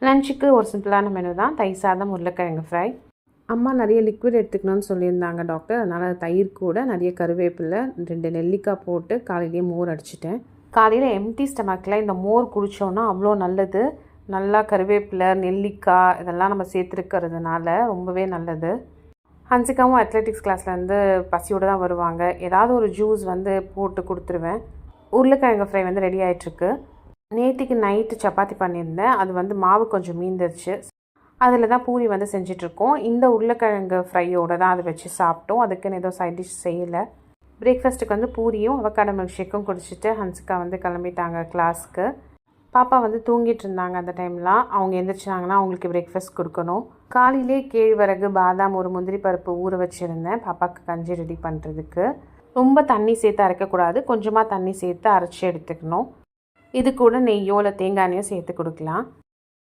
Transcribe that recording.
லஞ்சுக்கு ஒரு சிம்பிளான மெனு தான், தயிர் சாதம், உருளைக்கிழங்கு ஃப்ரை. அம்மா நிறைய லிக்விட் எடுத்துக்கணும்னு சொல்லியிருந்தாங்க டாக்டர். அதனால் தயிர் கூட நிறைய கருவேப்பிலை, 2 நெல்லிக்காய் போட்டு காலையிலேயே மோர் அடிச்சிட்டேன். காலையில் எம்டி ஸ்டமக்கில் இந்த மோர் குடித்தோன்னா அவ்வளோ நல்லது. நல்லா கருவேப்பிலை, நெல்லிக்காய் இதெல்லாம் நம்ம சேர்த்துருக்கிறதுனால ரொம்பவே நல்லது. ஹன்சிகாவும் அத்லெட்டிக்ஸ் கிளாஸ்லேருந்து பசியோடு தான் வருவாங்க. ஏதாவது ஒரு ஜூஸ் போட்டு கொடுத்துருவேன். உருளைக்கிழங்கு ஃப்ரை ரெடி ஆகிட்டுருக்கு. நேற்றுக்கு நைட்டு சப்பாத்தி பண்ணியிருந்தேன். அது மாவு கொஞ்சம் மீந்துருச்சு. அதில் தான் பூரி செஞ்சிட்ருக்கோம். இந்த உருளைக்கிழங்கு ஃப்ரையோடு தான் அதை வச்சு சாப்பிட்டோம். அதுக்குன்னு ஏதோ சைட் டிஷ் செய்யலை. பிரேக்ஃபாஸ்ட்டுக்கு பூரியும் அவக்காடோ மில்க் ஷேக்கும் குடிச்சிட்டு ஹன்சிகா கிளம்பிட்டாங்க கிளாஸ்க்கு. பாப்பா தூங்கிட்டு இருந்தாங்க. அந்த டைம்லாம் அவங்க எந்திரிச்சாங்கன்னா அவங்களுக்கு பிரேக்ஃபாஸ்ட் கொடுக்கணும். காலையிலே கேழ்வரகு, பாதாம், ஒரு முந்திரி பருப்பு ஊற வச்சுருந்தேன் பாப்பாவுக்கு கஞ்சி ரெடி பண்ணுறதுக்கு. ரொம்ப தண்ணி சேர்த்து அரைக்கக்கூடாது, கொஞ்சமாக தண்ணி சேர்த்து அரைச்சி எடுத்துக்கணும். இது கூட நெய்யோ இல்லை தேங்காய் எண்ணெயோ சேர்த்து கொடுக்கலாம்.